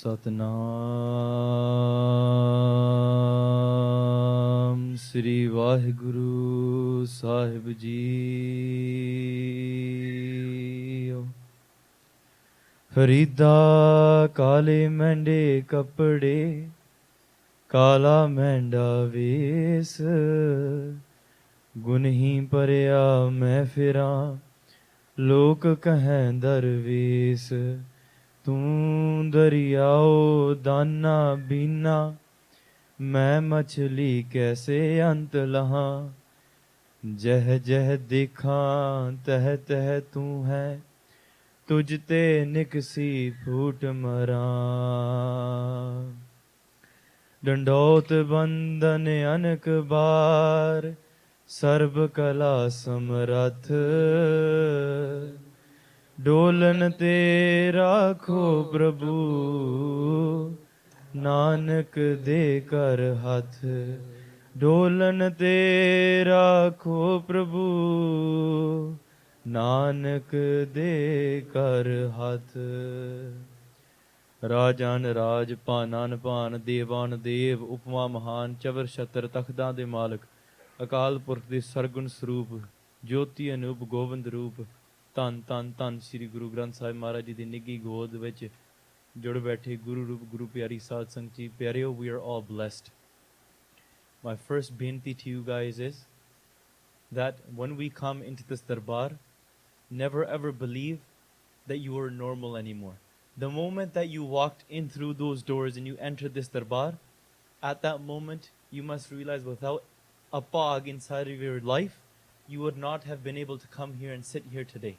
सतनाम श्री वाहिगुरु साहिब जी। फरीदा काले मैंडे कपड़े काला मैंडा वेस गुनही परया मैं फिरा लोक कहें दरवेस तू दरियाओ दाना बीना मैं मछली कैसे अंत लहा जह जह देखा तह तह तू है तुझते निकसी फूट मरा डंडौत बंदन अनक बार सर्व कला समरथ डोलन ते राखो प्रभु नानक दे कर हाथ डोलन ते राखो प्रभु नानक दे कर हाथ राजान राज भानान भान देवान देव उपमा महान चवर छतर तखदां दे मालक अकाल पुरख दे सरगुण स्वरूप ज्योति अनूप गोविंद रूप धन धन धन श्री गुरु ग्रंथ साहिब महाराज जी की निगी गोद विच जुड़ बैठे गुरु रूप गुरु प्यारी साध संगत जी प्यारियो we are all blessed. My first बेनती to you guys is that when we come into this darbar, never ever believe that you are normal anymore. The moment that you walked in through those doors and you entered this darbar, at that moment you must realize without a pog inside of your life, you would not have been able to come here and sit here today.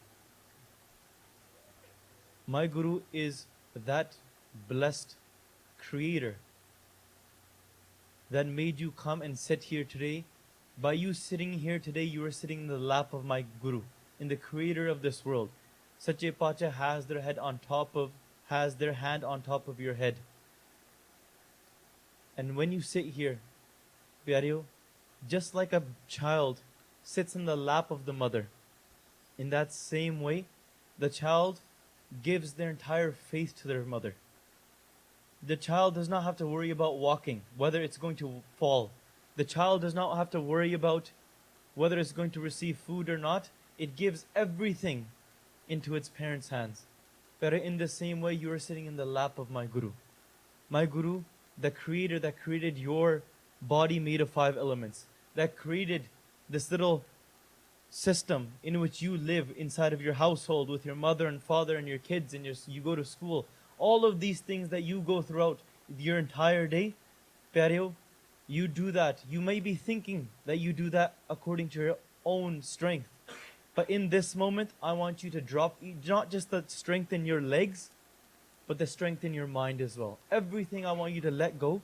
My Guru is that blessed creator that made you come and sit here today. By you sitting here today, you are sitting in the lap of my Guru, in the creator of this world. Sache Pacha has their hand on top of your head. And when you sit here, Pyareo, just like a child sits in the lap of the mother, in that same way, the child gives their entire faith to their mother. The child does not have to worry about walking, whether it's going to fall. The child does not have to worry about whether it's going to receive food or not. It gives everything into its parents' hands. But in the same way, you are sitting in the lap of my Guru. My Guru, the creator that created your body made of 5 elements, that created this little system in which you live inside of your household with your mother and father and your kids and you go to school. All of these things that you go throughout your entire day, Pyareo, you do that. You may be thinking that you do that according to your own strength. But in this moment, I want you to drop not just the strength in your legs, but the strength in your mind as well. Everything I want you to let go.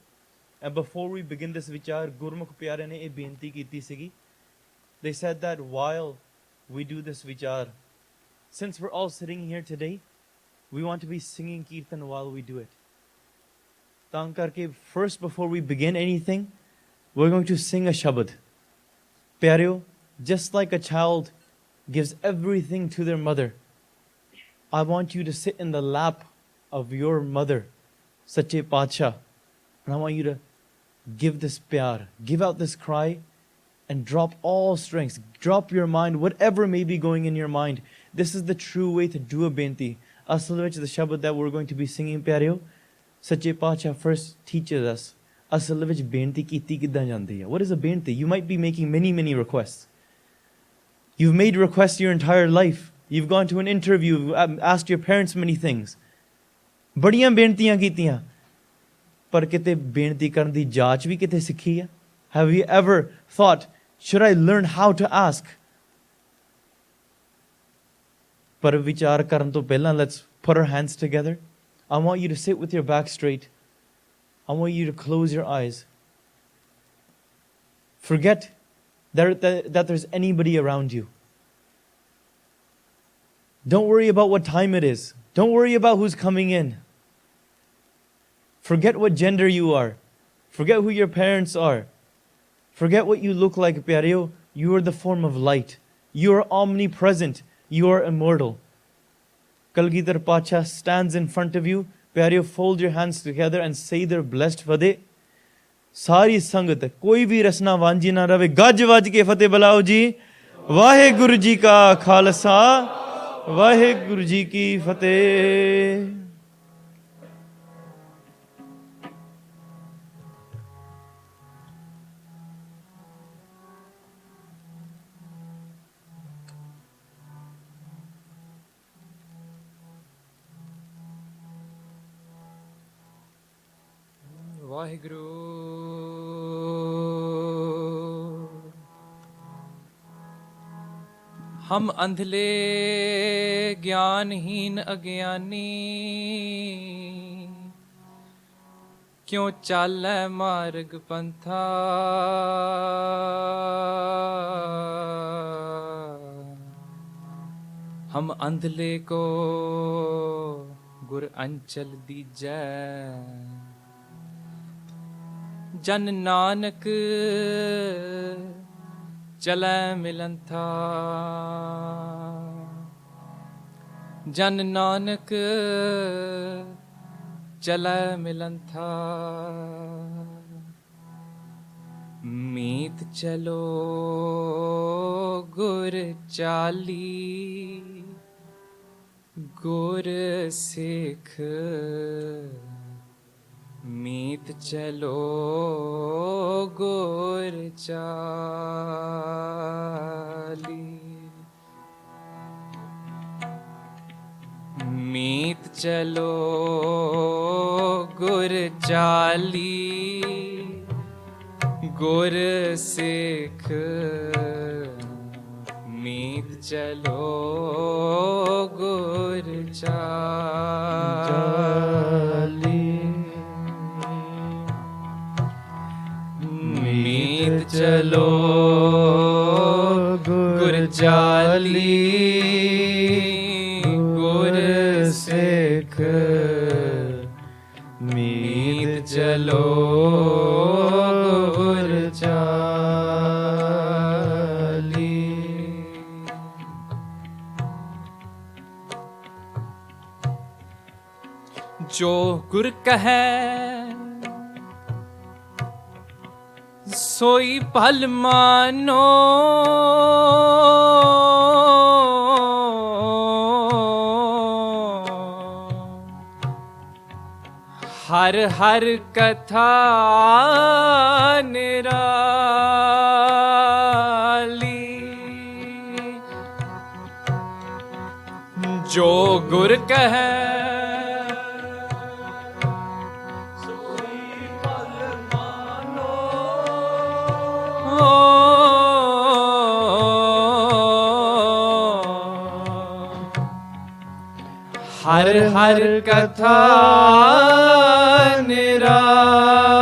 And before we begin this vichar, Gurmukh Pyare ne ek benti kiti sigi. They said that while we do this vichar, since we're all sitting here today, we want to be singing Kirtan while we do it. Taan karke, first before we begin anything, we're going to sing a Shabad. Pyareo, just like a child gives everything to their mother, I want you to sit in the lap of your mother, Sache Pacha, and I want you to give this pyar, give out this cry, and drop all strengths. Drop your mind, whatever may be going in your mind. This is the true way to do a benti. Asal vich, the Shabad that we're going to be singing, Pyareo, Sache Pacha first teaches us, Asal vich benti kiti kiddan jandi hai. What is a benti? You might be making many requests. You've made requests your entire life. You've gone to an interview, asked your parents many things. Badiyan bentiyan kitiyan. Par kite benti karan di jaach vi kite sikhi hai? Have you ever thought, should I learn how to ask? Par vichar karan to pehla, let's put our hands together. I want you to sit with your back straight. I want you to close your eyes. Forget that there's anybody around you. Don't worry about what time it is. Don't worry about who's coming in. Forget what gender you are. Forget who your parents are. Forget what you look like, Pyareo. You are the form of light. You are omnipresent. You are immortal. Kalgidhar Pacha stands in front of you ਪਿਆਰਿਓ, fold your hands together and say their blessed ਫਤਿਹ। ਸਾਰੀ ਸੰਗਤ, ਕੋਈ ਵੀ ਰਸਨਾ ਵਾਂਝੀ ਨਾ ਰਵੇ, ਗੱਜ ਵੱਜ ਕੇ ਫਤਿਹ ਬੁਲਾਓ ਜੀ। ਵਾਹਿਗੁਰੂ ਜੀ ਕਾ ਖਾਲਸਾ, ਵਾਹਿਗੁਰੂ ਜੀ ਕੀ ਫਤਿਹ। ਵਾਹਿਗੁਰੂ। हम अंधले ज्ञानहीन अज्ञानी, क्यों चालै मार्ग पंथा। हम अंधले को गुर अंचल दीजै, जन नानक चलै मिलन था। जन नानक चलै मिलन था। मीत चलो गुर चाली, गुर सिख। मीत चलो गुर चाली। मीत चलो गुर चाली, गुर सिख। मीत चलो गुर चाली। मीत चलो गुर चाली, गुर सिख। मीत चलो गुर चाली। जो गुर कहे सोई भल मानो, हर हर कथा निराली। जो गुर कहे हर हर कथा निराली।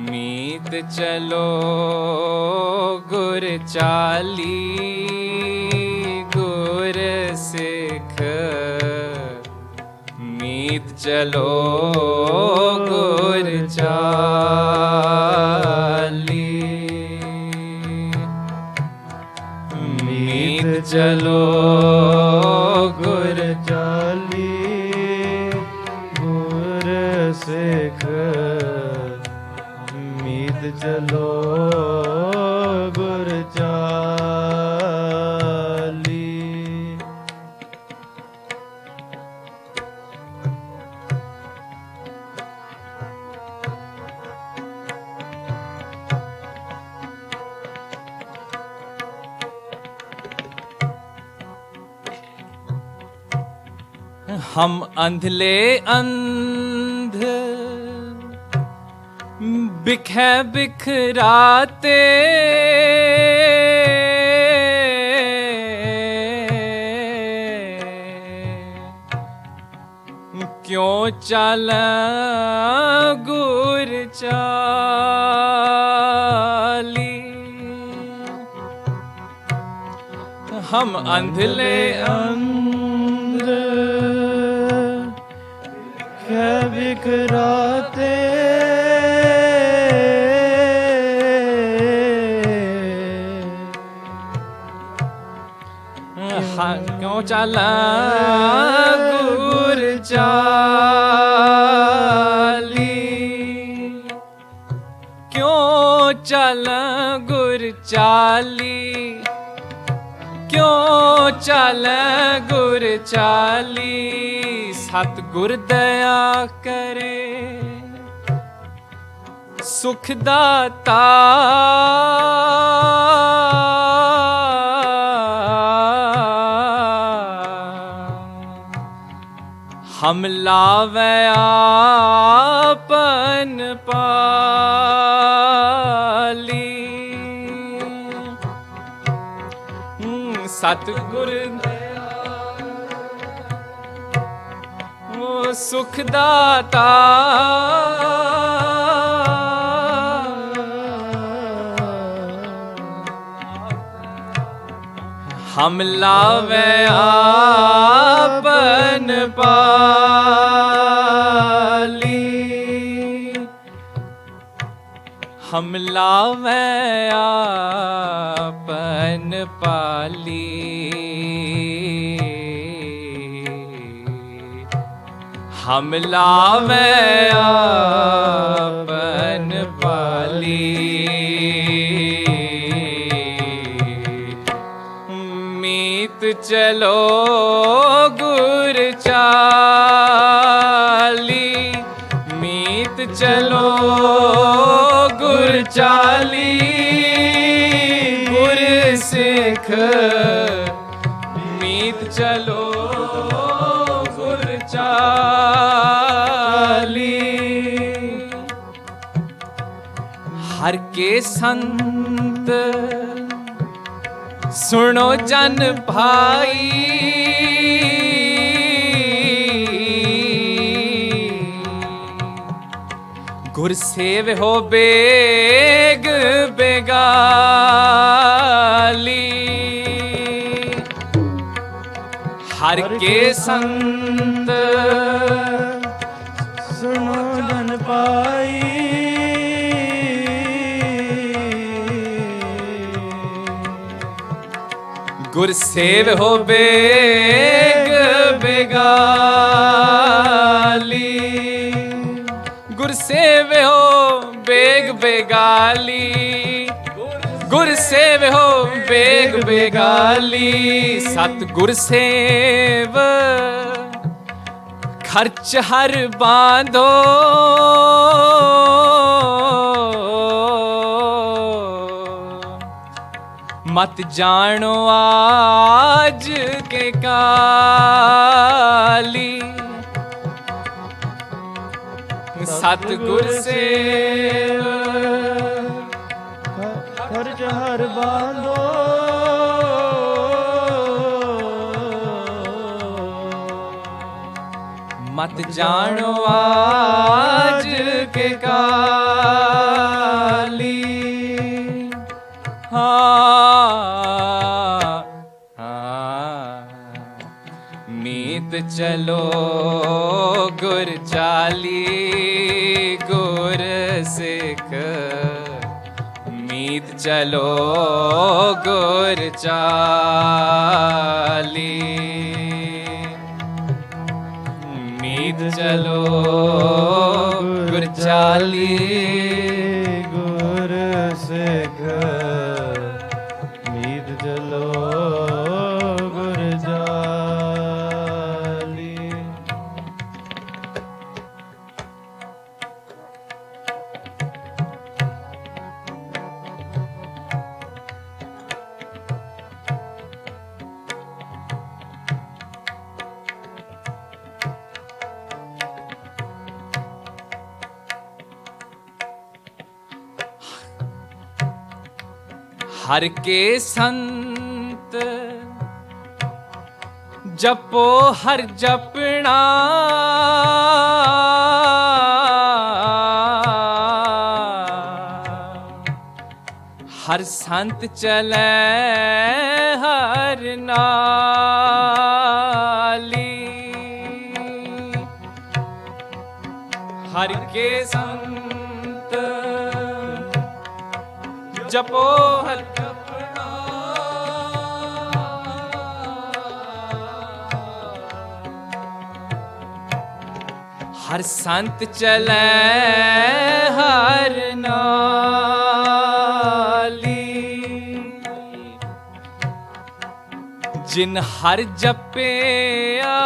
मीत चलो गुर चाली, गुर सिख। मीत चलो गुर चाली। मीत चलो गुर चाली, गुर सिख। मीत चलो गुर चाली। हम अंधले अंध बिखे बिखराते, क्यों चला गुर चाली। हम अंधले अंध बिखराते, क्यों चाला गुर चाली, क्यों चाला गुर चाली, क्यों चाला गुर चाली। सतगुर दया करे सुख दाता, हम लावे आपन पाली। सतगुर ओ सुख दाता, हम लावे आपन पाली, हम लावे आपन पाली। हम लावे आपन पाली। मीत चलो गुर चाली, मीत चलो गुर चाली। गुर सिख मीत चलो गुर चाली। हर के संत सुनो जन भाई, गुर सेव हो बेग बेगाली। हर के संत सुनो जन पाई, गुर सेव हो बेग बेगाली। गुर सेव हो बेग बेगाली, गुर सेव हो बेग बेगाली। सतगुर सेव खर्च हर बांधो, मत जानो आज के काली। सतगुर सेव खर्च हर बांधो, मत जानो आज के काली। मीत चलो गुर चाली, गुर सिख मीत चलो गुर चाली। मीत चलो गुर चाली, गुर सिख मीत चलो गुर चाली। हर के संत जपो हर जपना, हर संत चले हर नाली। हर के संत जपो हर जपना, हर संत चलै हर नाली, जिन हर जपिया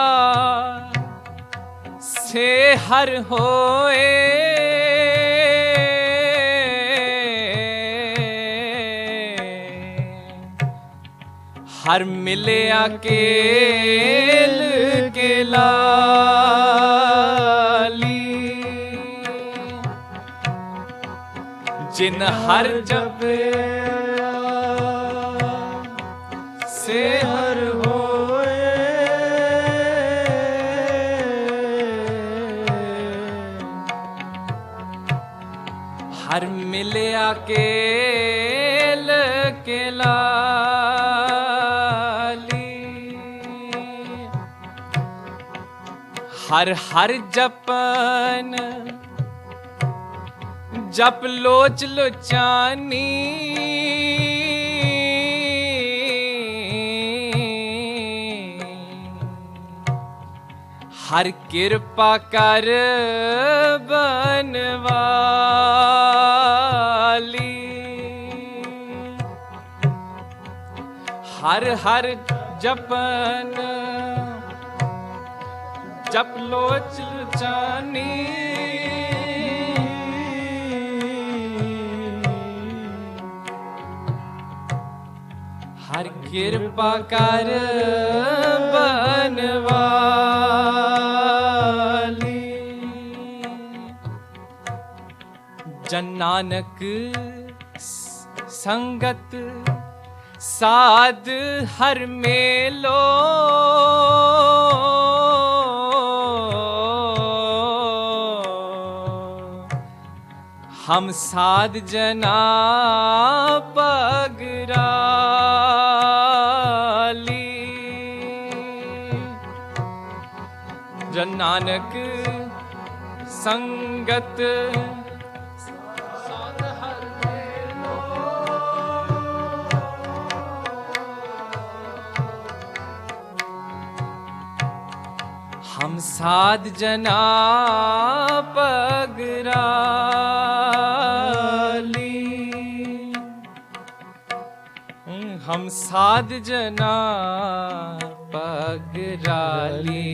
से हर होए, हर मिलया केल के लाली, जिन हर जपिया से हर होए, हर मिलया केल के लाली, हर हर जपन जप लोच लोचानी, हर कृपा कर बनवाली, हर हर जपन जप लोच लोचानी, हर कृपा कर बनवाली, जन नानक संगत साध हर मेलो, हम साध जना पगराली, जन नानक संगत हम साध जना पगराली, हम साध जना पगराली,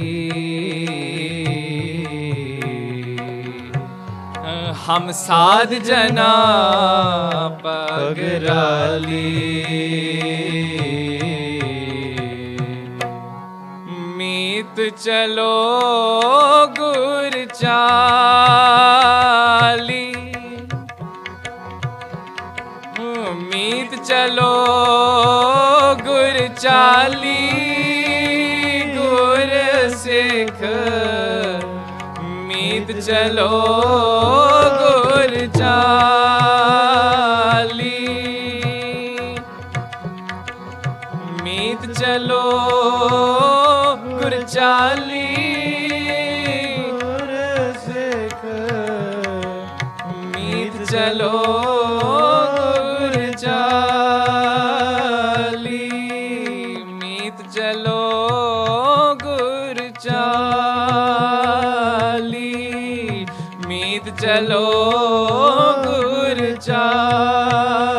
हम साध जना पगराली, मीत चलो गुर चाली, मीत चलो गुर चाली, गुर सिख मीत चलो गुर चाली, मीत चलो गुर चाली, गुर सिख मीत चलो गुर चाली, मीत चलो गुर चाली, मीत चलो गुर चाली।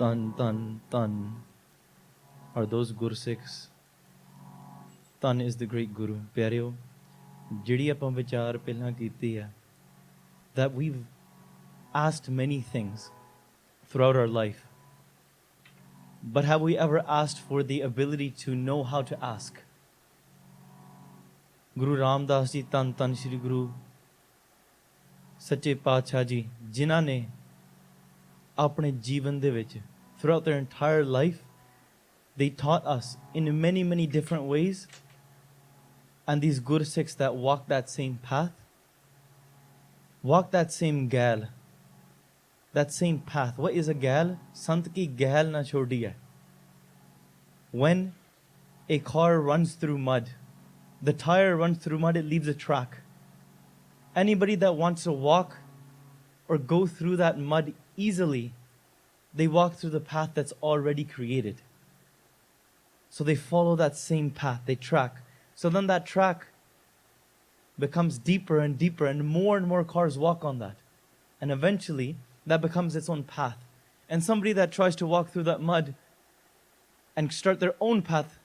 Tan, tan, tan are those Gursikhs. Tan is the great Guru. ਪਿਆਰਿਓ, ਜਿਹੜੀ ਆਪਾਂ ਵਿਚਾਰ ਪਹਿਲਾਂ ਕੀਤੀ ਹੈ, that we've asked many things throughout our life, but have we ever asked for the ability to know how to ask? Guru Ramdas ji, Tan Tan Shri Guru Sache Paatshah ji, ਜਿਨ੍ਹਾਂ ਨੇ ਆਪਣੇ ਜੀਵਨ ਦੇ ਵਿੱਚ throughout their entire life, they taught us in many, many different ways. And these Gursikhs that walk that same path, walk that same gal, that same path. What is a gal? Sant ki gal na chodi hai. When a car runs through mud, the tire runs through mud, it leaves a track. Anybody that wants to walk or go through that mud easily, they walk through the path that's already created. So they follow that same path, they track. So then that track becomes deeper and deeper, and more cars walk on that. And eventually, that becomes its own path. And somebody that tries to walk through that mud and start their own path,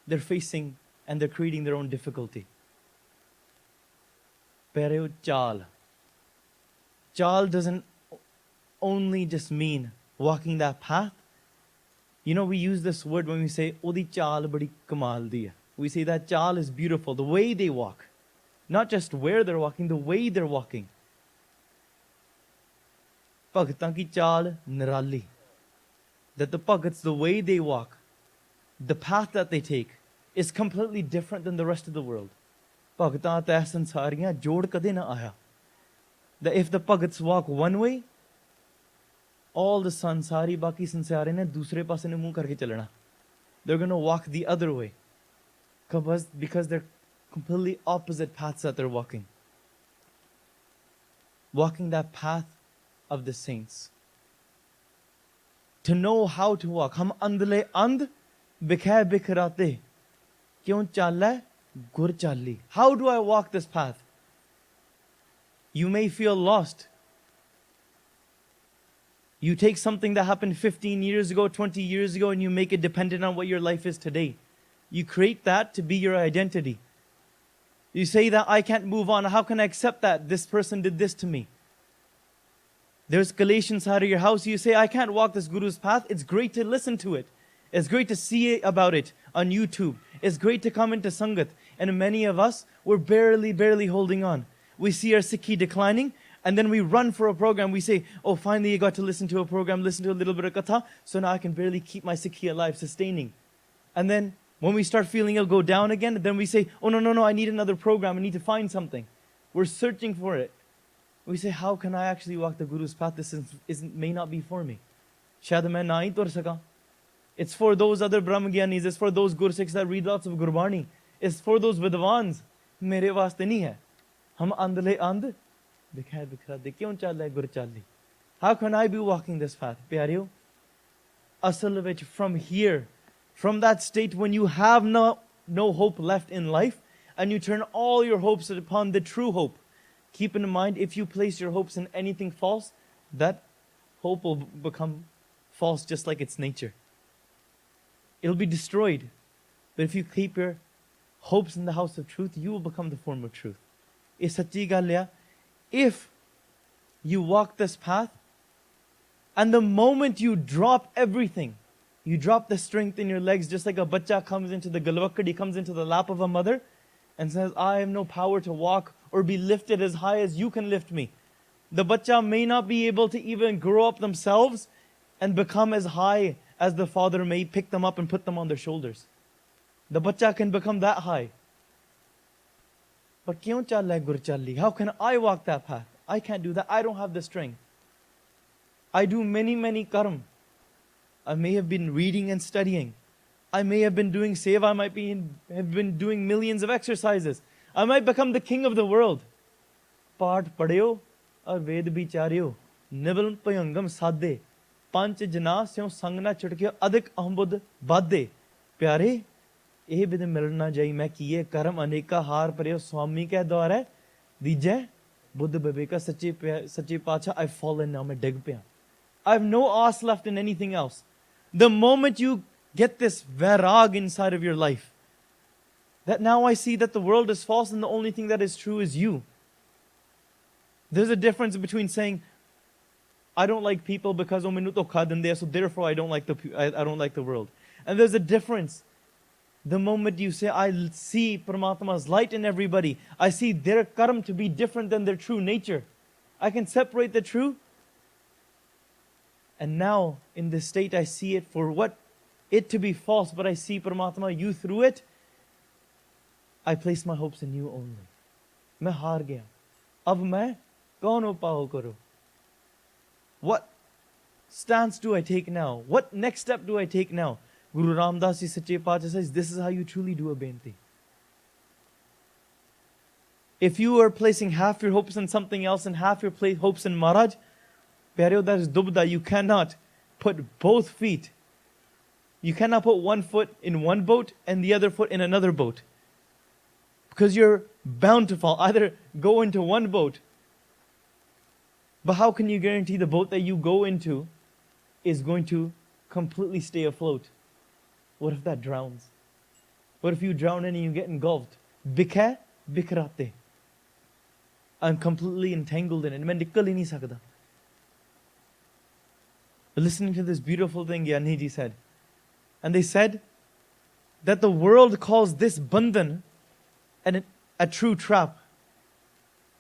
they're facing and they're creating their own difficulty. Pyareo, chal. Chal doesn't only just mean walking that path. You know, we use this word when we say, Odi chal badi kamal di hai. We say that chal is beautiful, the way they walk. Not just where they're walking, the way they're walking. Bhagatan ki chal nirali. That the Bhagats, the way they walk, the path that they take, is completely different than the rest of the world. Bhagatan ta sansariyan jod kade na aaya. That if the Bhagats walk one way, all the sansari baki sansare ne dusre paase ne muh karke chalna. They're going to walk the other way. Because they're completely opposite paths that they're walking. Walking that path of the saints. To know how to walk. Hum andle and bikhay bikrate. Kyon chala gur chali. How do I walk this path? You may feel lost. You take something that happened 15 years ago, 20 years ago, and you make it dependent on what your life is today. You create that to be your identity. You say that I can't move on. How can I accept that this person did this to me? There's Galatians out of your house. You say, I can't walk this Guru's path. It's great to listen to it. It's great to see about it on YouTube. It's great to come into Sangat. And many of us, we're barely holding on. We see our Sikhi declining, and then we run for a program. We say, oh, finally I got to listen to a program, listen to a little bit of Katha, so now I can barely keep my Sikhi alive, sustaining. And then when we start feeling it'll go down again, then we say, oh, no, I need another program. I need to find something. We're searching for it. We say, how can I actually walk the Guru's path? This may not be for me. Shayad main na hi tur saka. It's for those other Brahmagyanis. It's for those Gursikhs that read lots of Gurbani. It's for those Vidwans. Mere waaste nahi hai. Hum andle and bikhay bikrate. Kyon chal hai gur chali? How can I be walking this path? Pyareo, asal vich from here, from that state when you have no hope left in life, and you turn all your hopes upon the true hope. Keep in mind, if you place your hopes in anything false, that hope will become false just like its nature. It'll be destroyed. But if you keep your hopes in the house of truth, you will become the form of truth. If you walk this path, and the moment you drop everything, you drop the strength in your legs, just like a bacha comes into the galwakkad, he comes into the lap of a mother and says, I have no power to walk or be lifted as high as you can lift me. The bacha may not be able to even grow up themselves and become as high as the father may pick them up and put them on their shoulders. The bacha can become that high. But kyon chal gur chali? How can I walk that path? I can't do that. I don't have the strength. I do many karm. I may have been reading and studying. I may have been doing seva. I might have been doing millions of exercises. I might become the king of the world. Paat padyo aur ved bicharyo. Nibal payangam sadde. Panch jana syon sangna chutke adik ahmbud badde. Pyare, eh bid milna jai मैं किए कर्म अनेका हार पर्यो स्वामी के द्वारा दीजे बुद्ध बबेका सच्चे पाचा I've fallen now मैं डिग पिया. I have no ass left in anything else. The moment you get this vairag inside of your life, that now I see that the world is false and the only thing that is true is you. There's a difference between saying, I don't like people because so therefore I don't like the world. And there's a difference. The moment you say, I see Paramatma's light in everybody, I see their karma to be different than their true nature. I can separate the true. And now, in this state, I see it for what it to be false, but I see Paramatma, you through it. I place my hopes in you only. मैं हार गया. अब मैं कौन उपाय करूं? What stance do I take now? What next step do I take now? Guru Ramdas Ji Sache Pacha says, this is how you truly do a benti. If you are placing half your hopes in something else and half your hopes in Maharaj, Pyareo, that is dubda. You cannot put both feet. You cannot put one foot in one boat and the other foot in another boat. Because you're bound to fall. Either go into one boat, but how can you guarantee the boat that you go into is going to completely stay afloat? What if that drowns? What if you drown in and you get engulfed? Bikhe bikrate. I'm completely entangled in it. मैं निकल ही नहीं सकता. Listening to this beautiful thing Gyani ji said. And they said that the world calls this bandhan a true trap.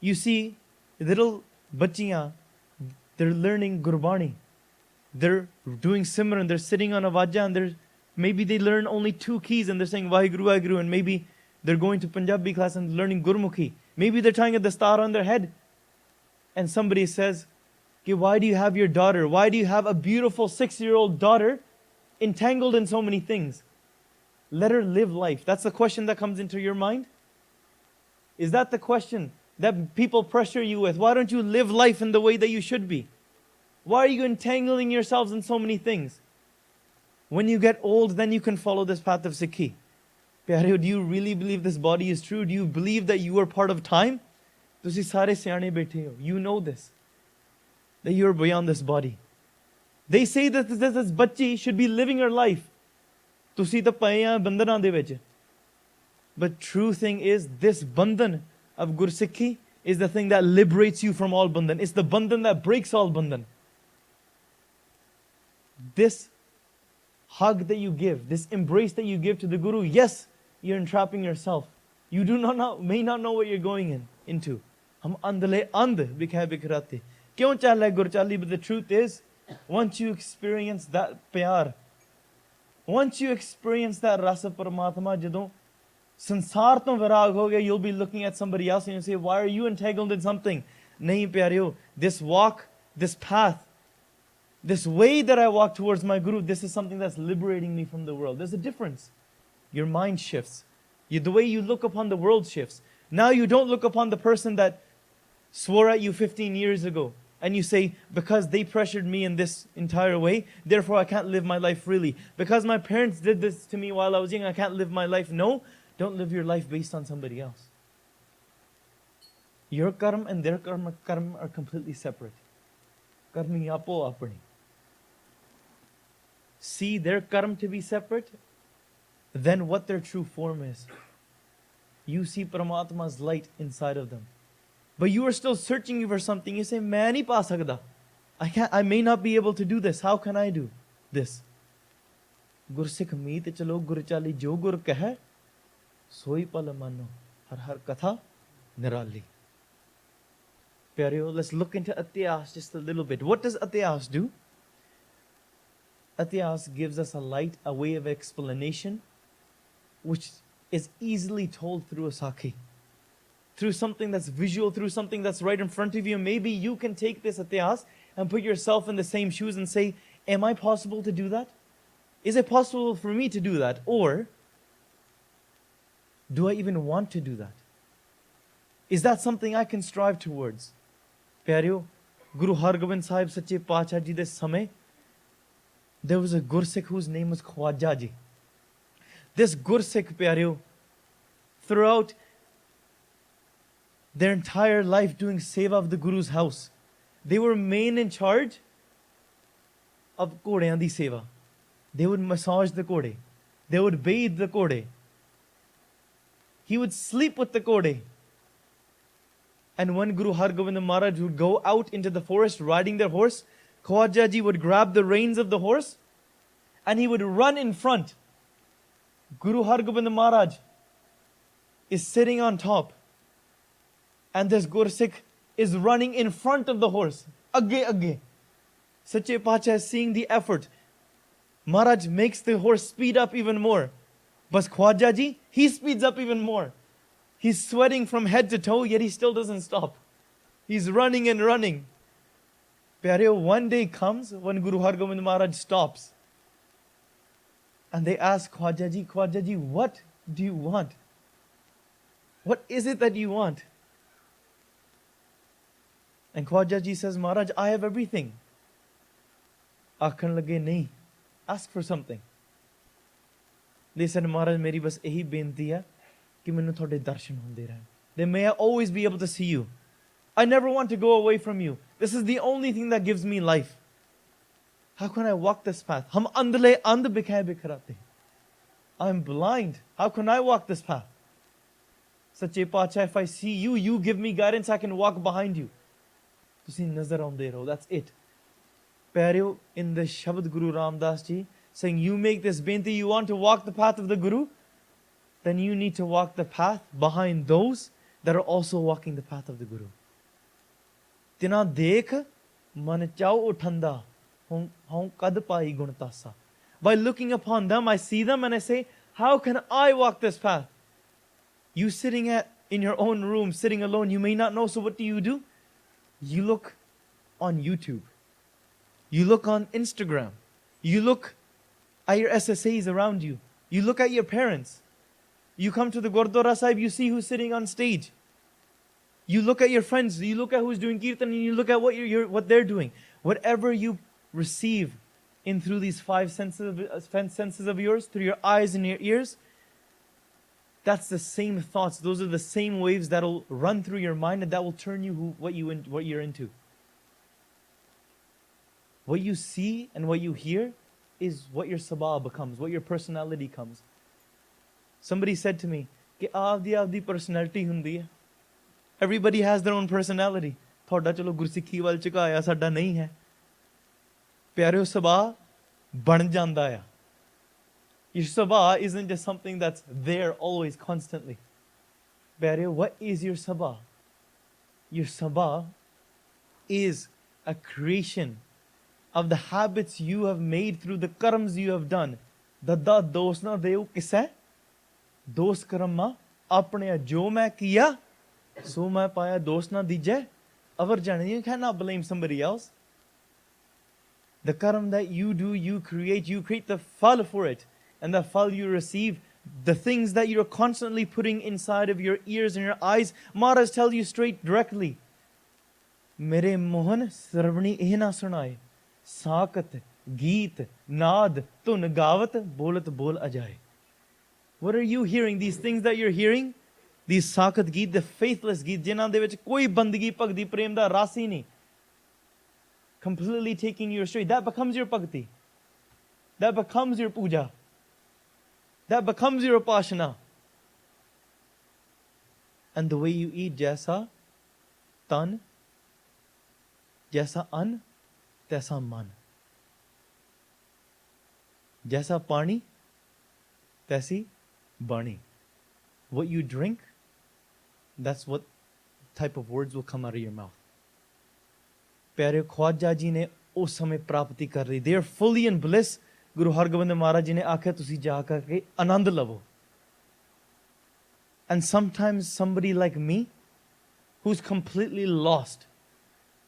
You see, little bachiyan, they're learning Gurbani. They're doing Simran, they're sitting on a vajja, and maybe they learn only 2 keys and they're saying Vaheguru, Vaheguru, and maybe they're going to Punjabi class and learning Gurmukhi. Maybe they're tying a dastar on their head. And somebody says, okay, why do you have your daughter? Why do you have a beautiful 6-year-old daughter entangled in so many things? Let her live life. That's the question that comes into your mind? Is that the question that people pressure you with? Why don't you live life in the way that you should be? Why are you entangling yourselves in so many things? When you get old, then you can follow this path of Sikhi. Pyareo, do you really believe this body is true? Do you believe that you are part of time? Tusi sare siyane baithe ho. You know this. That you are beyond this body. They say that this bachchi should be living her life. Tusi ta paye ha bandhana de vich. But true thing is, this bandhan of Gursikhi is the thing that liberates you from all bandhan. It's the bandhan that breaks all bandhan. This hug that you give, this embrace that you give to the Guru, yes, you're entrapping yourself. You may not know what you're going into. Hum andale and bikhe bikrate. Kyon chale gur chali? But the truth is, once you experience that pyar, once you experience that rasa paramatma, jadon sansar to virag ho gaya, you'll be looking at somebody else and you'll say, why are you entangled in something? Nahi pyareo, this walk, this path, this way that I walk towards my Guru, this is something that's liberating me from the world. There's a difference. Your mind shifts. The way you look upon the world shifts. Now you don't look upon the person that swore at you 15 years ago and you say, because they pressured me in this entire way, therefore I can't live my life freely. Because my parents did this to me while I was young, I can't live my life. No, don't live your life based on somebody else. Your karma and their karma are completely separate. Karmi apo apani. See their karma to be separate, then what their true form is. You see Paramatma's light inside of them. But you are still searching for something. You say, "Main nahi pa sakda. I may not be able to do this. How can I do this?" Gursikh meet chalo gur chali jo gur kahe, soi pal mano har har katha nirali. Pyareo, let's look into Ityas just a little bit. What does Ityas do? Ityas gives us a light, a way of explanation, which is easily told through a sakhi. Through something that's visual, through something that's right in front of you. Maybe you can take this Ityas and put yourself in the same shoes and say, am I possible to do that? Is it possible for me to do that? Or do I even want to do that? Is that something I can strive towards? Pyareo, Guru Hargobind Sahib Sache Pacha ji des samay, there was a Gursikh whose name was Khwaja ji. This Gursikh, Pyareo, throughout their entire life doing seva of the Guru's house, they were main in charge of Kodeyan di seva. They would massage the Kode. They would bathe the Kode. He would sleep with the Kode. And when Guru Hargobind Maharaj would go out into the forest riding their horse, Khwaja ji would grab the reins of the horse and he would run in front. Guru Hargobind Maharaj is sitting on top and this Gursikh is running in front of the horse. Agge, agge. Sache Pacha is seeing the effort. Maharaj makes the horse speed up even more. But Khwaja ji, he speeds up even more. He's sweating from head to toe, yet he still doesn't stop. He's running and running. Pyareo, one day comes when Guru Hargobind Maharaj stops. And they ask Khwaja ji, what do you want? What is it that you want? And Khwaja ji says, Maharaj, I have everything. Aakhan lage nahi. Ask for something. They said, Maharaj, meri bas ehi benti hai कि मैनू थोड़े दर्शन होंदे रहन. Then may I always be able to see you. I never want to go away from you. This is the only thing that gives me life. How can I walk this path? Hum andle and bikhay bikrate. I'm blind. How can I walk this path? Sache Pacha, if I see you, you give me guidance, I can walk behind you. Tusi nazar aunde raho. That's it. Pyareo, in the Shabad Guru Ramdas ji, saying you make this benti, you want to walk the path of the Guru, then you need to walk the path behind those that are also walking the path of the Guru. Tina dekh man chao uthanda hum kad pai gunatasa. By looking upon them, I see them and I say, how can I walk this path? You sitting in your own room, sitting alone, you may not know, so what do? You look on YouTube. You look on Instagram. You look at your SSAs around you. You look at your parents. You come to the Gurdwara Sahib, you see who's sitting on stage. You look at your friends, you look at who's doing kirtan, and you look at what they're doing. Whatever you receive in through these five senses of yours, through your eyes and your ears, that's the same thoughts. Those are the same waves that'll run through your mind and that will turn you what you're into. What you see and what you hear is what your sabah becomes, what your personality becomes. Somebody said to me, कि आपदी personality हुंदी है. Everybody has their own personality. थोड़ा चलो गुरसिक्खी वाल चुकाया साडा नहीं है. प्यारे sabah बन जांदा है. Your sabah isn't just something that's there always, constantly. Pyareo, what is your sabah? Your sabah is a creation of the habits you have made through the karams you have done. Dada dos na deo kisa? Dos karma apne jo main kiya, so main paya dos na dije. Avar jane, you cannot blame somebody else. The karam that you do, you create the fal for it. And the fal you receive, the things that you're constantly putting inside of your ears and your eyes, Maharaj tell you straight directly. Mere mohan sarvani eh na sunaye. Saakat, geet, naad, tun gavat, bolat bol ajaye. What are you hearing? These things that you're hearing? These saakat geet, the faithless geet, jinan de vich koi bandagi bhakti prem da rasi nahi. Completely taking you astray. That becomes your bhakti. That becomes your puja. That becomes your upasana. And the way you eat, jaisa tan, jaisa an, taisa man. Jaisa pani, taisi bani. What you drink, that's what type of words will come out of your mouth. Pyare Khwaja ji ne us samay prapti kar rahi. They are fully in bliss. Guru Hargobind Maharaj ji ne aakha tusi ja karke anand lavo. And sometimes somebody like me, who's completely lost,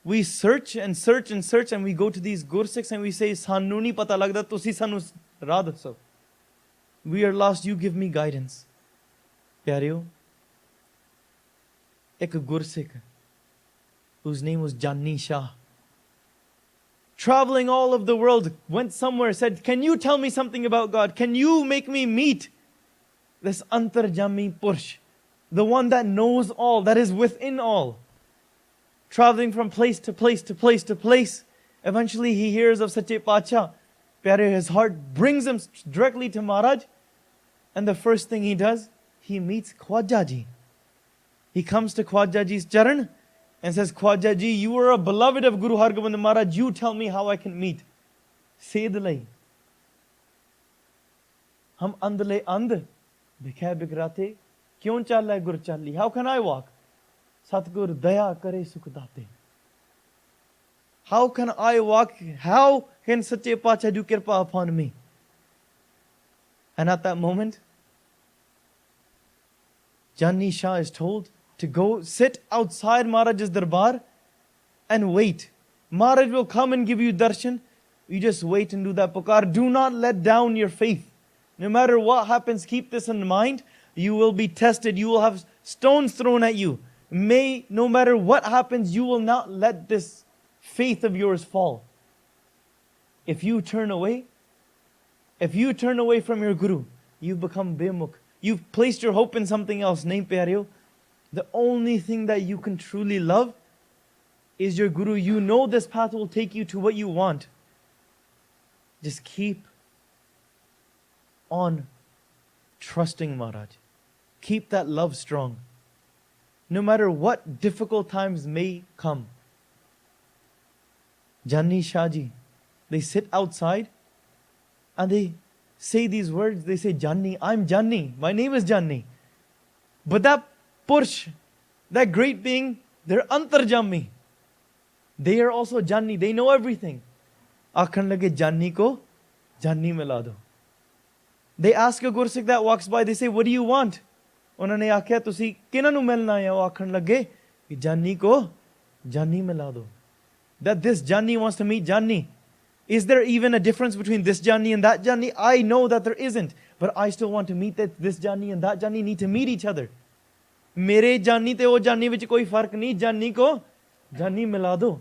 we search and search and search and we go to these Gursikhs and we say, Sanu nahi pata lagda, tusi sanu raah dasso. We are lost, you give me guidance. Pyareo, ek Gursikh, whose name was Janni Shah, traveling all of the world, went somewhere, said, can you tell me something about God? Can you make me meet this Antarjami Purush, the one that knows all, that is within all? Traveling from place to place to place to place. Eventually he hears of Sache Pacha. Pyare, his heart brings him directly to Maharaj. And the first thing he does, he meets Khwaja ji. He comes to Khwaja ji's charan and says, Khwaja ji, you are a beloved of Guru Hargobind Maharaj. You tell me how I can meet. Sedlai. Hum andle and. Bikhay bikrate. Kyon chala gur chali. How can I walk? Satgur daya kare sukh date. How can I walk? How can Sache Pacha do kirpa upon me? And at that moment, Janni Shah is told to go sit outside Maharaj's darbar and wait. Maharaj will come and give you darshan. You just wait and do that pukar. Do not let down your faith. No matter what happens, keep this in mind. You will be tested. You will have stones thrown at you. No matter what happens, you will not let this faith of yours fall. If you turn away from your Guru, you become bemukh. You've placed your hope in something else. Nahin pyareo. The only thing that you can truly love is your Guru. You know this path will take you to what you want. Just keep on trusting Maharaj. Keep that love strong. No matter what difficult times may come. Janni Shahji, they sit outside and they say these words. They say, Janni, I'm Janni. My name is Janni. But that Purush, that great being, they're Antarjami. They are also Janni. They know everything. Aakhan lage Janni ko, Janni mila do. They ask a Gursikh that walks by, they say, what do you want? Unhone aakhya, tusi kina nu milna hai? Oh aakhan lage, Janni ko, Janni mila do. That this Janni wants to meet Janni. Is there even a difference between this Janni and that Janni? I know that there isn't. But I still want to meet that this Janni and that Janni need to meet each other. Mere Janni te oh Janni vich koi fark nahi. Janni ko Janni mila do.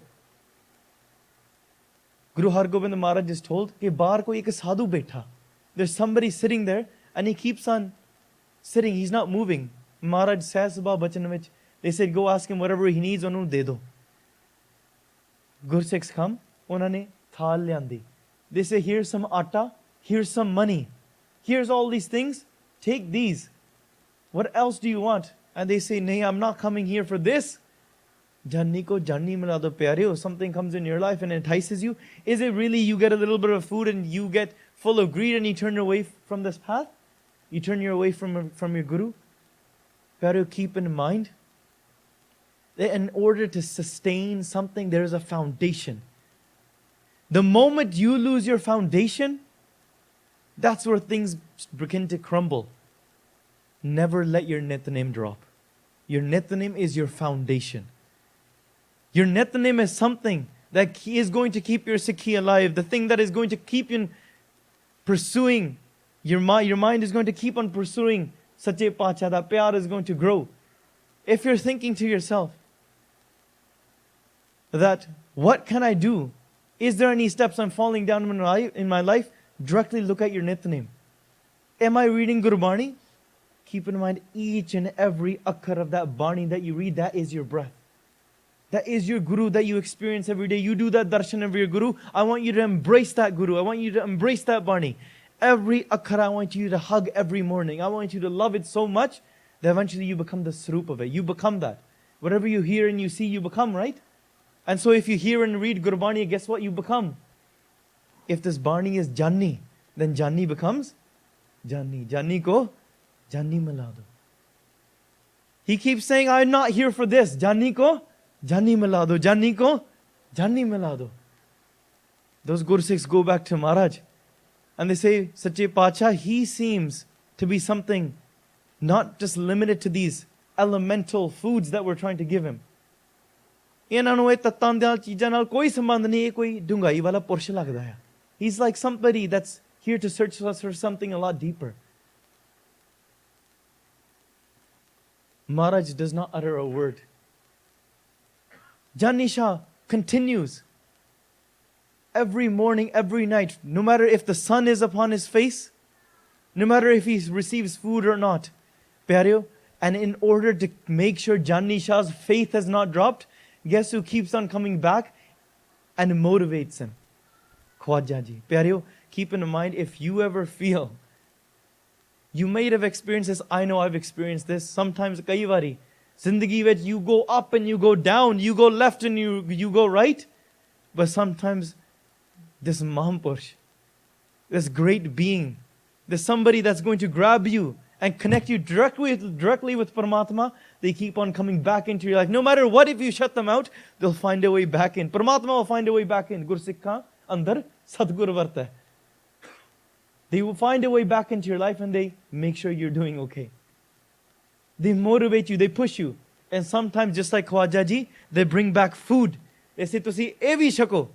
Guru Har Gobind Maharaj is told कि बाहर कोई एक साधु बैठा. There's somebody sitting there and he keeps on sitting. He's not moving. Maharaj says about bachan vich. They said go ask him whatever he needs onu de do. Gursikhs come. Unhone thal liandi. They say here's some atta. Here's some money. Here's all these things. Take these. What else do you want? And they say, nahi, I'm not coming here for this. Janni ko Janni mila do pyareo. Something comes in your life and entices you. Is it really you get a little bit of food and you get full of greed and you turn away from this path? You turn your away from your Guru? Pyareo, keep in mind that in order to sustain something, there is a foundation. The moment you lose your foundation, that's where things begin to crumble. Never let your Nityanem drop. Your Nityanem is your foundation. Your Nityanem is something that is going to keep your Sikhi alive. The thing that is going to keep you pursuing. Your mind is going to keep on pursuing Sache Pacha. That pyar is going to grow. If you're thinking to yourself that, what can I do? Is there any steps I'm falling down in my life? Directly look at your Nityanem. Am I reading Gurbani? Keep in mind each and every akkar of that Bani that you read, that is your breath. That is your Guru that you experience every day. You do that darshan of your Guru. I want you to embrace that Guru. I want you to embrace that Bani. Every akkar I want you to hug every morning. I want you to love it so much that eventually you become the swarup of it. You become that. Whatever you hear and you see, you become, right? And so if you hear and read Gurbani, guess what you become? If this Bani is Janni, then Janni becomes Janni. Janni ko Janni mila do. He keeps saying, I'm not here for this. Janni ko Janni mila do. Janni ko Janni mila do. Those Gursikhs go back to Maharaj and they say, Sache Pacha, he seems to be something not just limited to these elemental foods that we're trying to give him. ਇਹਨਾਂ ਨੂੰ ਇਹ ਤੱਤਾਂ ਦੀਆਂ ਚੀਜ਼ਾਂ ਨਾਲ ਕੋਈ ਸੰਬੰਧ ਨਹੀਂ. ਇਹ ਕੋਈ ਡੂੰਘਾਈ ਵਾਲਾ ਪੁਰਸ਼ ਲੱਗਦਾ ਹੈ. He's like somebody that's here to search for something a lot deeper. Maharaj does not utter a word. Janni Shah continues every morning, every night, no matter if the sun is upon his face, no matter if he receives food or not. Pyareo, and in order to make sure Janni Shah's faith has not dropped, guess who keeps on coming back and motivates him? Khwaja ji. Pyareo, keep in mind, if you ever feel, you may have experienced this, I know I've experienced this, sometimes kai vari, zindagi vich you go up and you go down, you go left and you go right, but sometimes this Mahapurush, this great being, there's somebody that's going to grab you and connect you directly with Paramatma. They keep on coming back into your life. No matter what, if you shut them out, they'll find a way back in. Paramatma will find a way back in. Gursikh ka andar Sadgur varta hai. They will find a way back into your life and they make sure you're doing okay. They motivate you, they push you. And sometimes, just like Khwaja ji, they bring back food. They say, Tusi evi shako.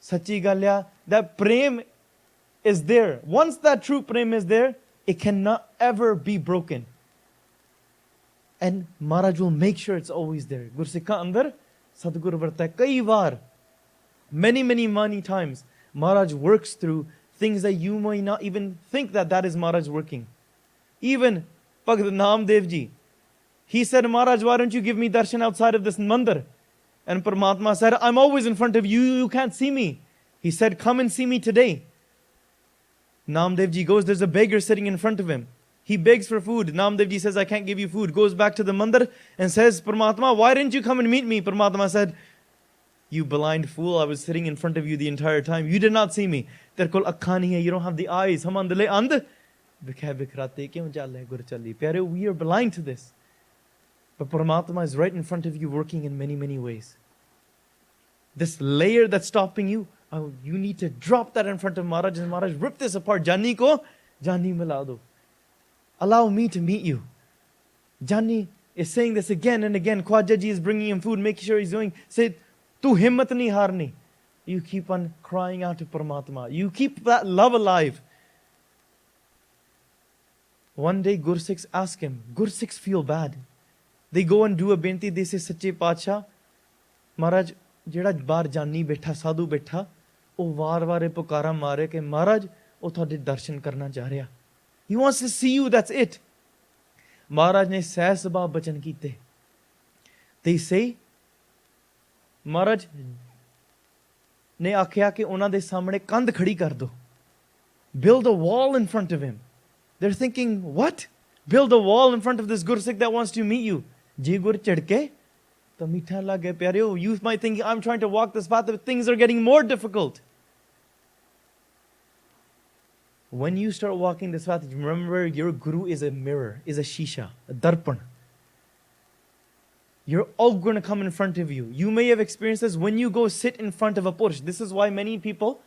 Sachi galya, that prem is there. Once that true prem is there, it cannot ever be broken. And Maharaj will make sure it's always there. Gursikh ka andar Sadgur varta hai. Kai var, many times, Maharaj works through things that you may not even think that is Maharaj working. Even Bhagat Namdev Ji, he said, Maharaj, why don't you give me darshan outside of this mandir? And Paramatma said, I'm always in front of you, you can't see me. He said, come and see me today. Namdev Ji goes, there's a beggar sitting in front of him. He begs for food. Namdev Ji says, I can't give you food. Goes back to the mandir and says, Paramatma, why didn't you come and meet me? Paramatma said, you blind fool, I was sitting in front of you the entire time. You did not see me. Tere kol akkhan nahi hai, you don't have the eyes. Hum andle and. Pyare, we are blind to this. But Paramatma is right in front of you, working in many, many ways. This layer that's stopping you, you need to drop that in front of Maharaj, and Maharaj, rip this apart. Jani ko, Jani mila do. Allow me to meet you. Jani is saying this again and again. Khwaja Ji is bringing him food, making sure he's doing. Say, tu himmat nahi harni. You keep on crying out to Paramatma. You keep that love alive. One day Gursikhs ask him. Gursikhs feel bad. They go and do a benti. They say, Sache Pacha, Maharaj, ਜਿਹੜਾ ਬਾਹਰ ਜਾਨੀ ਬੈਠਾ ਸਾਧੂ ਬੈਠਾ ਉਹ ਵਾਰ-ਵਾਰ ਪੁਕਾਰਾ ਮਾਰੇ ਕਿ ਮਹਾਰਾਜ ਉਹ ਤੁਹਾਡੇ ਦਰਸ਼ਨ ਕਰਨਾ ਚਾਹ ਰਿਹਾ. He wants to see you, that's it. ਮਹਾਰਾਜ ਨੇ ਸਹਿ ਸੁਭਾ ਬਚਨ ਕੀਤੇ. They say, ਮਹਾਰਾਜ ਨੇ ਆਖਿਆ ਕਿ ਉਹਨਾਂ ਦੇ ਸਾਹਮਣੇ ਕੰਧ ਖੜੀ ਕਰ ਦੋ. Build a wall in front of him. They're thinking, what? Build a wall in front of this Gursikh that wants to meet you. ਜੇ ਗੁਰ ਝੜਕੇ ਤਾਂ ਮੀਠਾ ਲੱਗੇ ਪਿਆਰਿਓ. You might think, I'm trying to walk this path, but things are getting more difficult. When you start walking this path, remember your guru is a mirror, is a shisha, a darpan. You're all going to come in front of you. You may have experienced this when you go sit in front of a Purush. This is why many people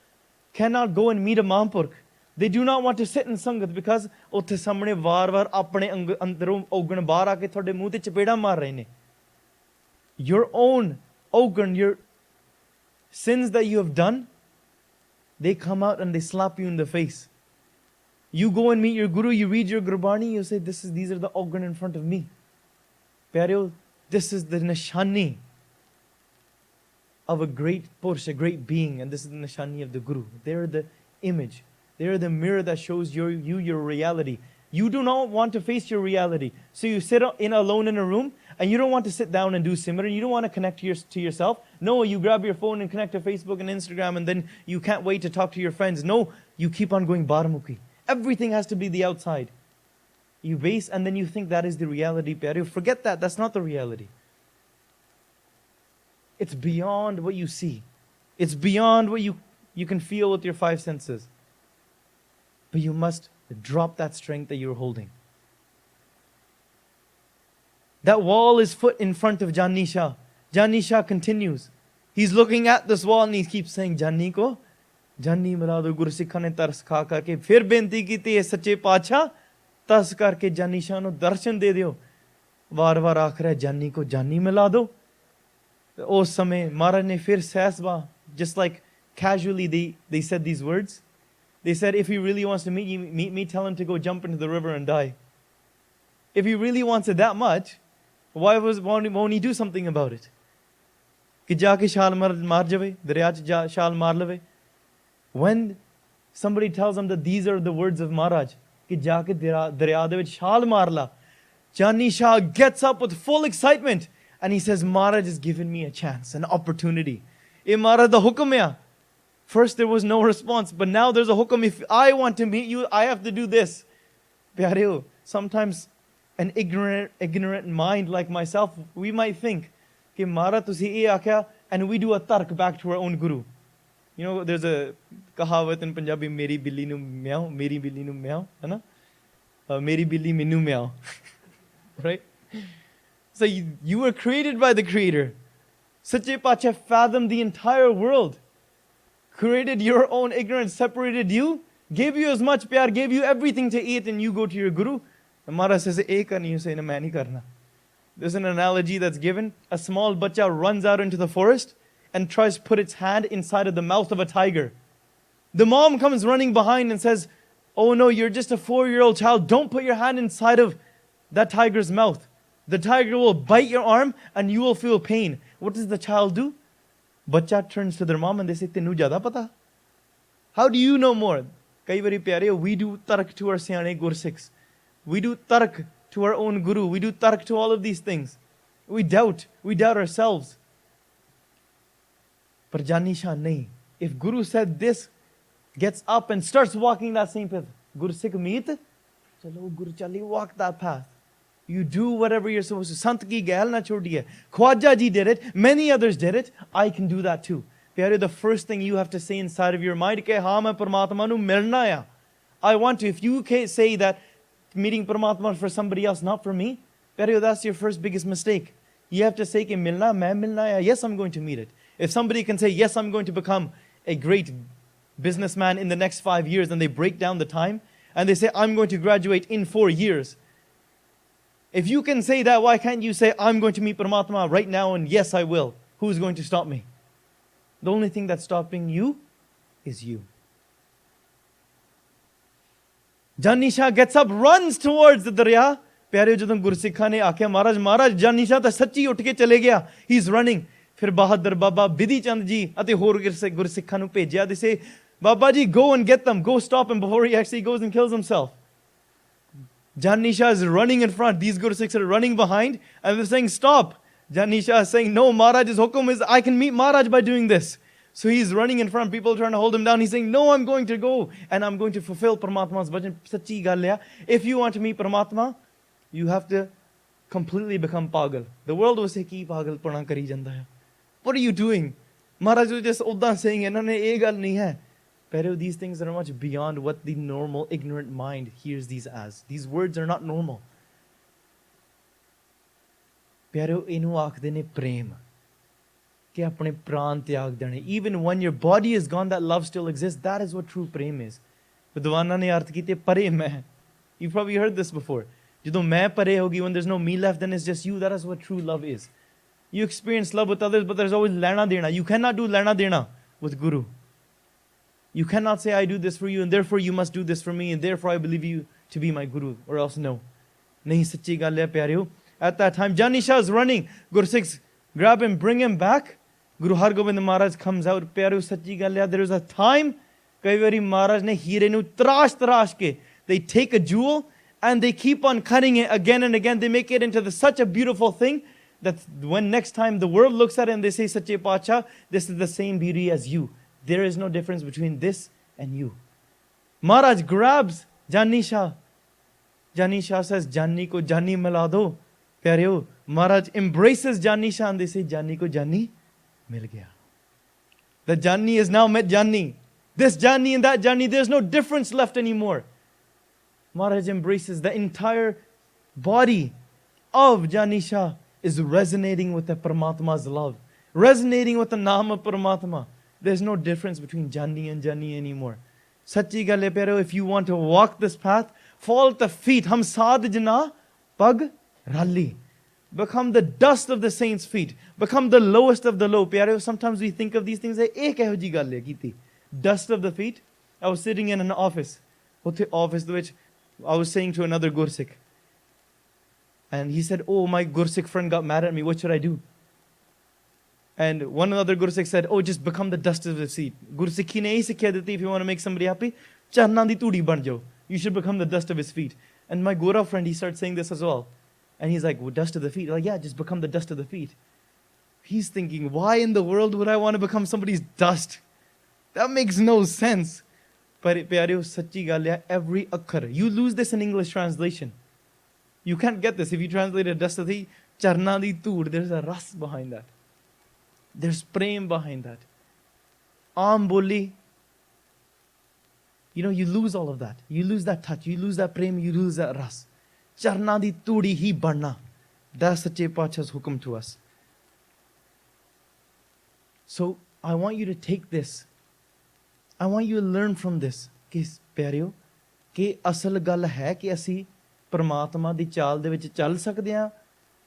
cannot go and meet a Mahampurkh. They do not want to sit in Sangat because ਉੱਥੇ ਸਾਹਮਣੇ ਵਾਰ-ਵਾਰ ਆਪਣੇ ਅੰਦਰੋਂ ਔਗਣ ਬਾਹਰ ਆ ਕੇ ਤੁਹਾਡੇ ਮੂੰਹ ਤੇ ਚਪੇੜਾ ਮਾਰ ਰਹੇ ਨੇ. Your own organ, your sins that you have done, they come out and they slap you in the face. You go and meet your guru, you read your Gurbani, you say, these are the organ in front of me. Pyareo, this is the nishani of a great Purush, a great being, and this is the nishani of the guru. They are the image. They are the mirror that shows your reality. You do not want to face your reality. So you sit alone in a room and you don't want to sit down and do Simran. You don't want to connect to yourself. No, you grab your phone and connect to Facebook and Instagram and then you can't wait to talk to your friends. No, you keep on going Baramukhi. Everything has to be the outside. You base and then you think that is the reality. Forget that. That's not the reality. It's beyond what you see. It's beyond what you can feel with your five senses. But you must drop that strength that you're holding. That wall is put in front of Jani Shah. Jani Shah continues. He's looking at this wall and he keeps saying, Jani ko, Jani milado. Gursikha ne tars kha karke fir benti kiti hai sache pacha, tas karke Jani Shah no darshan de diyo. Var var akh raha Jani ko Jani milado. Us samay Maharaj ne fir sahsba, just like casually they said these words. They said, if he really wants to meet me, tell him to go jump into the river and die. If he really wants it that much, won't he do something about it? Ki jaake shal mar jave, darya ch shal maar lave. When somebody tells him that these are the words of Maharaj, ki jaake darya de vich shal maar la, Jani Shah gets up with full excitement and he says, Maharaj has given me a chance, an opportunity. Eh Maharaj da hukum hai. First there was no response, but now there's a hukum. If I want to meet you, I have to do this. Pyareo, sometimes an ignorant mind like myself, we might think, Ki Mara tusi eh akhya, and we do a tark back to our own guru. You know, there's a kahawat in Punjabi, Meri billi nu meow, Meri billi nu meow, hai na? Meri billi minu meow. Right? So you were created by the Creator. Sache Pacha fathomed the entire world. Created your own ignorance, separated you, gave you as much pyar, gave you everything to eat, and you go to your guru. And Maharaj says, "Eh karni," you say, "No, main nahi karna." There's an analogy that's given. A small bacha runs out into the forest and tries to put its hand inside of the mouth of a tiger. The mom comes running behind and says, "Oh no, you're just a 4-year-old child. Don't put your hand inside of that tiger's mouth. The tiger will bite your arm and you will feel pain." What does the child do? Bacha turns to their mom and they say, "Tenu jada pata? How do you know more?" Kai vari pyare, we do tarak to our Siane Gursikhs. We do tark to our own guru. We do tark to all of these things. We doubt ourselves. But Jani Shah, nahi. If Guru said this, gets up and starts walking that same path, Gursikh meet, Chaloh Guru Chalee, walk that path. You do whatever you're supposed to. Sant ki gail na chodiye. Khwaja ji did it. Many others did it. I can do that too. Pyare, the first thing you have to say inside of your mind, ke haan main Paramatma nu milna ya. I want to. If you can't say that meeting Paramatma for somebody else, not for me, pyare, that's your first biggest mistake. You have to say ke milna, main milna ya. Yes, I'm going to meet it. If somebody can say, yes, I'm going to become a great businessman in the next 5 years, and they break down the time, and they say, I'm going to graduate in 4 years. If you can say that, why can't you say, I'm going to meet Paramatma right now, and yes, I will. Who's going to stop me? The only thing that's stopping you is you. Jani Shah gets up, runs towards the darya. Pyare, jadon Gursikha ne aakya, Maharaj, Jani Shah ta sachi uth ke chale gaya. He's running. Fir Bahadur Baba Bidhi Chand ji ate hor Gursikha nu bhejya. They say, Baba ji, go and get them. Go stop him before he actually goes and kills himself. Jani Shah is running in front. These Gursikhs are running behind. And they're saying, stop. Jani Shah is saying, no, Maharaj's hukum is, I can meet Maharaj by doing this. So he's running in front. People are trying to hold him down. He's saying, no, I'm going to go. And I'm going to fulfill Paramatma's bhajan. Sachi gal hai. If you want to meet Paramatma, you have to completely become pagal. The world will say, ki pagal pana kari janda hai. What are you doing? Maharaj was just uddan saying, "Inhone gal nahi hai." Pero these things are much beyond what the normal, ignorant mind hears these as. These words are not normal. Pyareo, inu aakde ne prem. Ke apne pran tyag dene. Even when your body is gone, that love still exists. That is what true prem is. Vidwana ne arth kite pare main. You've probably heard this before. Jadon main pare hogi, when there's no me left, then it's just you. That is what true love is. You experience love with others, but there's always lena dena. You cannot do lena dena with Guru. You cannot say, I do this for you, and therefore you must do this for me, and therefore I believe you to be my Guru, or else no. Nahi sachi gal hai pyareo. At that time, Jani Shah is running. Gursikhs grab him, bring him back. Guru Har Gobind Maharaj comes out. Pyareo, sachi gal hai. There was a time, kai vari Maharaj ne heere nu trash ke. They take a jewel, and they keep on cutting it again and again. They make it into such a beautiful thing, that when next time the world looks at it and they say, Sache Pacha, this is the same beauty as you. There is no difference between this and you. Maharaj grabs Jani Shah. Jani Shah says, Jani ko Jani mila do. Pyareo, Maharaj embraces Jani Shah and they say, Jani ko Jani mil gaya. The Jani is now met Jani. This Jani and that Jani, there's no difference left anymore. Maharaj embraces the entire body of Jani Shah is resonating with the Paramatma's love. Resonating with the Naam of Paramatma. There's no difference between Jani and Jani anymore. Sachi gal hai pyareo, if you want to walk this path, fall at the feet. Hum saad jana pag rali. Become the dust of the saints' feet. Become the lowest of the low. Pyareo, sometimes we think of these things like, ek eho ji gal hai kiti. Dust of the feet. I was sitting in an office. Office which I was saying to another Gursikh. And he said, oh, my Gursikh friend got mad at me. What should I do? And one other Gursikh said, oh, just become the dust of the seat. Gursikhi ne hi sikhya diti, if you want to make somebody happy, charnan di tudi ban jao. You should become the dust of his feet. And my Gora friend, he started saying this as well. And he's like, well, dust of the feet? Like, yeah, just become the dust of the feet. He's thinking, why in the world would I want to become somebody's dust? That makes no sense. But pyareo, sachi gal hai, every akhar. You lose this in English translation. You can't get this. If you translate a dust of the charna di tood, there's a ras behind that. There's prem behind that. Aam boli. You know, you lose all of that. You lose that touch. You lose that prem. You lose that ras. Charna di toodi hi barna. That's Sache Pacha's hukum to us. So I want you to take this. I want you to learn from this. Ki pyareo, ki asal gal hai ki asi Paramatma di chal de vich chal sakde ha.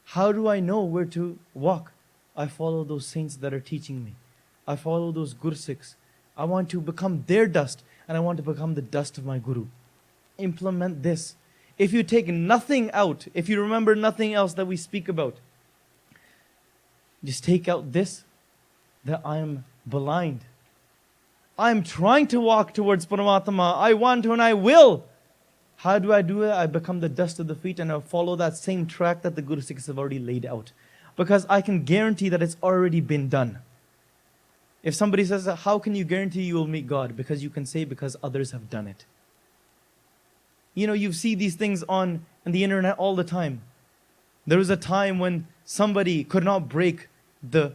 How do I know where to walk? I follow those saints that are teaching me. I follow those Gursikhs. I want to become their dust, and I want to become the dust of my Guru. Implement this. If you take nothing out, if you remember nothing else that we speak about, just take out this, that I am blind. I am trying to walk towards Paramatma. I want to and I will. How do I do it? I become the dust of the feet and I follow that same track that the Gursikhs have already laid out. Because I can guarantee that it's already been done. If somebody says, how can you guarantee you will meet God? Because you can say, because others have done it. You know, you see these things on the internet all the time. There was a time when somebody could not break the,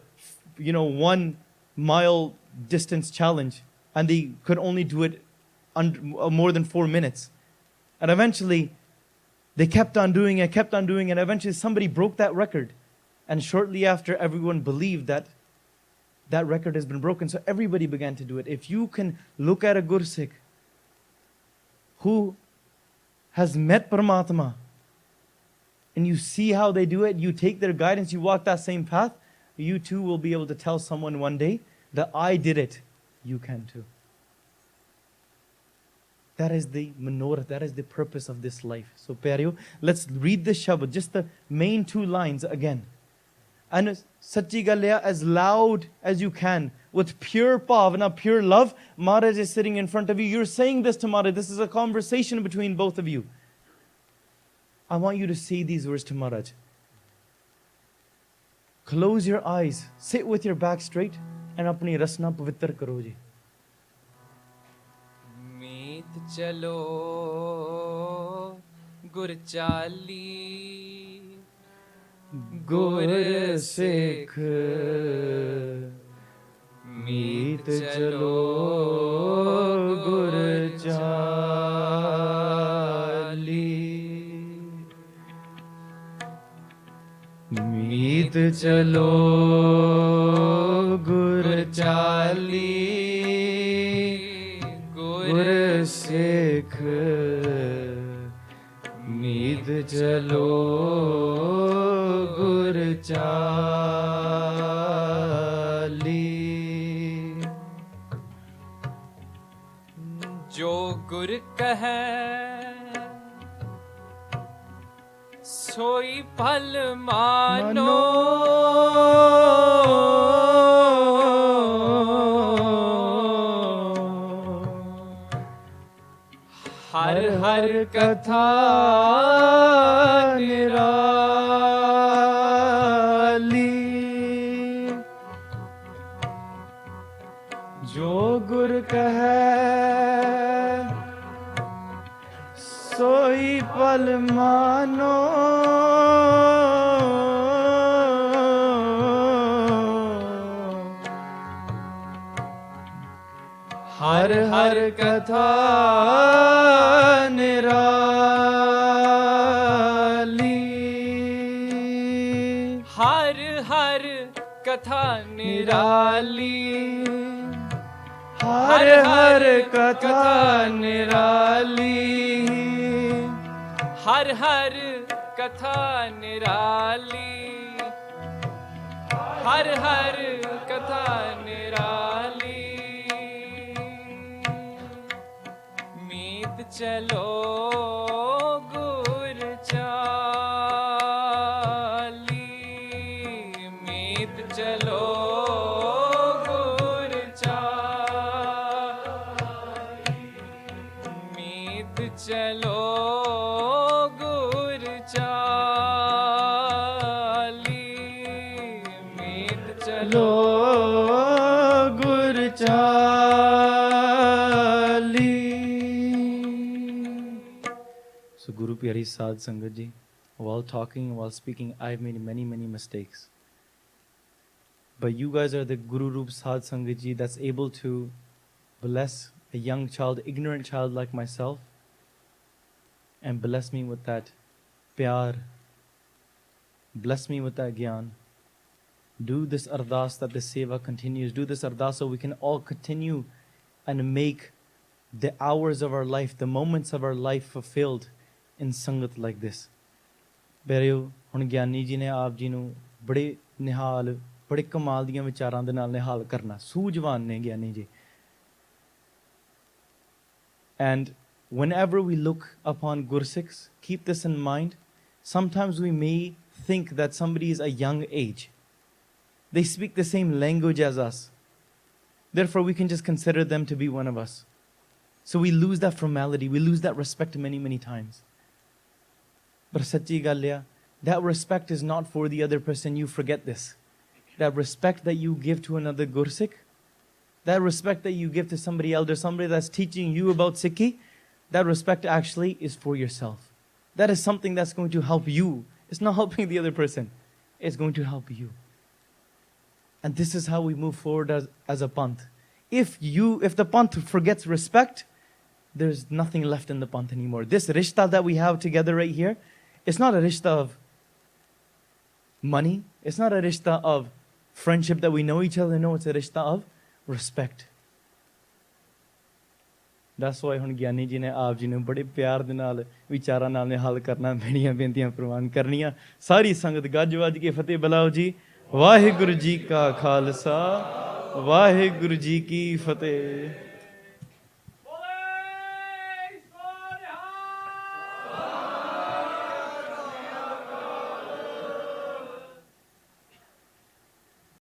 1 mile distance challenge. And they could only do it more than 4 minutes. And eventually, they kept on doing it, and eventually somebody broke that record. And shortly after, everyone believed that that record has been broken. So everybody began to do it. If you can look at a Gursikh who has met Paramatma, and you see how they do it, you take their guidance, you walk that same path, you too will be able to tell someone one day that I did it. You can too. That is the menorah, that is the purpose of this life. So Pyareo, let's read this Shabad, just the main 2 lines again. And Sachi Galya as loud as you can, with pure bhavana, pure love. Maharaj is sitting in front of you. You're saying this to Maharaj. This is a conversation between both of you. I want you to say these words to Maharaj. Close your eyes, sit with your back straight, and apni rasna pavitr karo ji. Meet chalo gur chali Gursikh meet chalo gur chali. Meet chalo gur chali. Gursikh meet chalo gur chali. जो गुर कहे सोई फल मानो हर हर कथा निराली. जो गुर कहे सोई पल मानो. हर हर कथा निराली. हर हर कथा निराली. हर हर कथा निराली. हर हर कथा निराली. हर हर कथा निराली. मीत चलो गुर चाली. मीत चलो गुर चाली. मीत चलो गुर चाली. मीत चलो गुर चाली. So Guru Pyari Sadh Sangat Ji, while talking, while speaking, I've made many mistakes. But you guys are the Guru Roop Sadh Sangat Ji that's able to bless a young child, ignorant child like myself, and bless me with that pyar, bless me with that gyan. Do this ardas that the seva continues. Do this ardas so we can all continue and make the hours of our life, the moments of our life fulfilled in sangat like this. Pyareo, ਹੁਣ ਗਿਆਨੀ ਜੀ ਨੇ ਆਪ ਜੀ ਨੂੰ ਬੜੇ ਨਿਹਾਲ, ਬੜੇ ਕਮਾਲ ਦੀਆਂ ਵਿਚਾਰਾਂ ਦੇ ਨਾਲ ਨਿਹਾਲ ਕਰਨਾ, ਸੂਝਵਾਨ ਨੇ Giani ji. And whenever we look upon Gursikhs, keep this in mind. Sometimes we may think that somebody is a young age. They speak the same language as us. Therefore, we can just consider them to be one of us. So we lose that formality, we lose that respect many, many times. But sachi gal ya, that respect is not for the other person. You forget this. That respect that you give to another Gursikh, that respect that you give to somebody elder, somebody that's teaching you about Sikhi, that respect actually is for yourself. That is something that's going to help you. It's not helping the other person. It's going to help you. And this is how we move forward as a panth. If the panth forgets respect, there's nothing left in the panth anymore. This rishta that we have together right here, it's not a rishta of money. It's not a rishta of friendship that we know each other. No, it's a rishta of respect. That's why ਹੁਣ ਗਿਆਨੀ ਜੀ ਨੇ ਆਪ ਜੀ ਨੂੰ ਬੜੇ ਪਿਆਰ ਦੇ ਨਾਲ ਵਿਚਾਰਾਂ ਨਾਲ ਹੱਲ ਕਰਨਾ, ਮੇਰੀਆਂ ਬੇਨਤੀਆਂ ਪ੍ਰਵਾਨ ਕਰਨੀਆਂ। ਸਾਰੀ ਸੰਗਤ ਗੱਜ ਵੱਜ ਕੇ ਫਤਿਹ ਬੁਲਾਓ ਜੀ। ਵਾਹਿਗੁਰੂ ਜੀ ਕਾ ਖਾਲਸਾ, ਵਾਹਿਗੁਰੂ ਜੀ ਕੀ ਫਤਿਹ।